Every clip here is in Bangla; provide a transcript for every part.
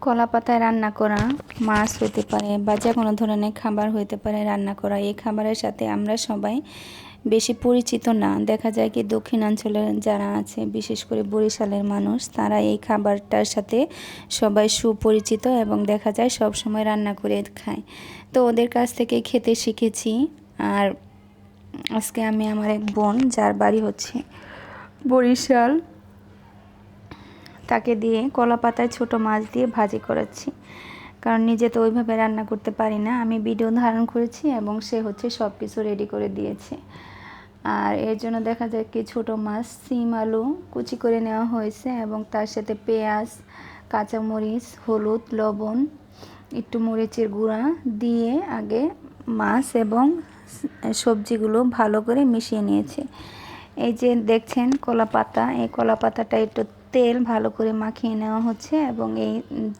কলা পাতায় রান্না করা মাছ হইতে পারে বা যে কোনো ধরনের খাবার হইতে পারে রান্না করা। এই খাবারের সাথে আমরা সবাই বেশি পরিচিত না। দেখা যায় কি দক্ষিণাঞ্চলের যারা আছে, বিশেষ করে বরিশালের মানুষ, তারা এই খাবারটার সাথে সবাই সুপরিচিত এবং দেখা যায় সব সময় রান্না করে খায়। তো ওদের কাছ থেকে খেতে শিখেছি। আর আজকে আমি আমার এক বোন, যার বাড়ি হচ্ছে বরিশাল, তাকে দিয়ে কলা পাতায় ছোটো মাছ দিয়ে ভাজি করাচ্ছি। কারণ নিজে তো ওইভাবে রান্না করতে পারি না, আমি ভিডিও ধারণ করেছি এবং সে হচ্ছে সব কিছু রেডি করে দিয়েছে। আর এর জন্য দেখা যায় কি ছোটো মাছ, সিম, আলু কুচি করে নেওয়া হয়েছে এবং তার সাথে পেঁয়াজ, কাঁচামরিচ, হলুদ, লবণ, একটু মরিচের গুঁড়া দিয়ে আগে মাছ এবং সবজিগুলো ভালো করে মিশিয়ে নিয়েছে। এই যে দেখছেন কলা পাতা, এই কলা পাতাটা একটু তেল ভালো করে মাখিয়ে নেওয়া হচ্ছে এবং এই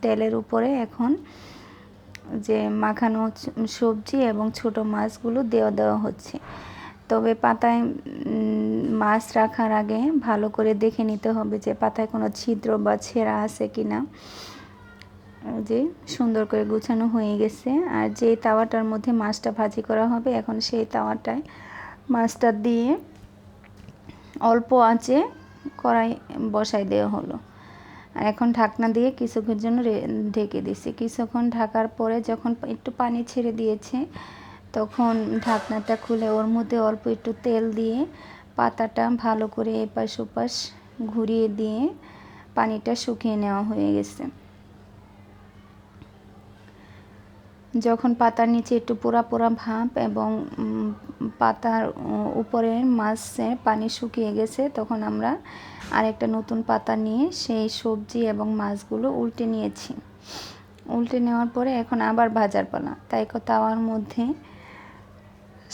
তেলের উপরে এখন যে মাখানো সবজি এবং ছোট মাছগুলো দেওয়া হচ্ছে। তবে পাতায় মাছ রাখার আগে ভালো করে দেখে নিতে হবে যে পাতায় কোনো ছিদ্র বা ছেঁড়া আছে কিনা। যে সুন্দর করে গুছানো হয়ে গেছে। আর যে তাওয়াটার মধ্যে মাছটা ভাজি করা হবে, এখন সেই তাওয়াটায় মাছটা দিয়ে অল্প আঁচে কড়াই বসাই দেওয়া হলো। আর এখন ঢাকনা দিয়ে কিছুক্ষণের জন্য ঢেকে দিছি। কিছুক্ষণ ঢাকার পরে যখন একটু পানি ছেড়ে দিয়েছে, তখন ঢাকনাটা খুলে ওর মধ্যে অল্প একটু তেল দিয়ে পাতাটা ভালো করে এপাশ ওপাশ ঘুরিয়ে দিয়ে পানিটা শুকিয়ে নেওয়া হয়ে গেছে। যখন পাতার নিচে একটু পোড়া পোড়া ভাব এবং পাতার উপরে মাছের পানি শুকিয়ে গেছে, তখন আমরা আরেকটা নতুন পাতা নিয়ে সেই সবজি এবং মাছগুলো উল্টে নিয়েছি। উল্টে নেওয়ার পরে এখন আবার ভাজার পালা। তাই তাওয়ার মধ্যে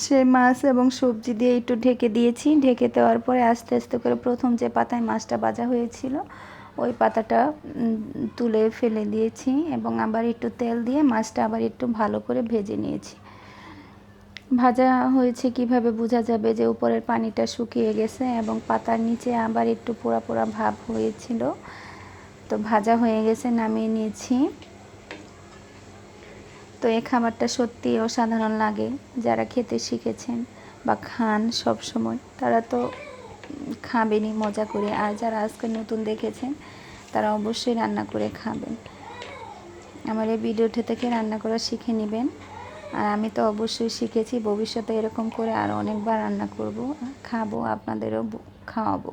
সেই মাছ এবং সবজি দিয়ে একটু ঢেকে দিয়েছি। ঢেকে দেওয়ার পরে আস্তে আস্তে করে প্রথম যে পাতায় মাছটা ভাজা হয়েছিল, ওই পাতাটা তুলে ফেলে দিয়েছি এবং আবার একটু তেল দিয়ে মাছটা আবার একটু ভালো করে ভেজে নিয়েছি। ভাজা হয়েছে কিভাবে বোঝা যাবে? যে উপরের পানিটা শুকিয়ে গেছে এবং পাতার নিচে আবার একটু পোড়া পোড়া ভাব হয়েছিল। তো ভাজা হয়ে গেছে, নামিয়ে নিয়েছি। তো এই খাবারটা সত্যি অসাধারণ লাগে। যারা খেতে শিখেছেন বা খান সব সময়, তারা তো খাবেনই মজা করে। আর যারা আজকে নতুন দেখেছেন, তারা অবশ্যই রান্না করে খাবেন। আমার এই ভিডিওটি থেকে রান্না করা শিখে নেবেন। আর আমি তো অবশ্যই শিখেছি, ভবিষ্যতে এরকম করে আরও অনেকবার রান্না করব, খাবো, আপনাদেরও খাওয়াবো।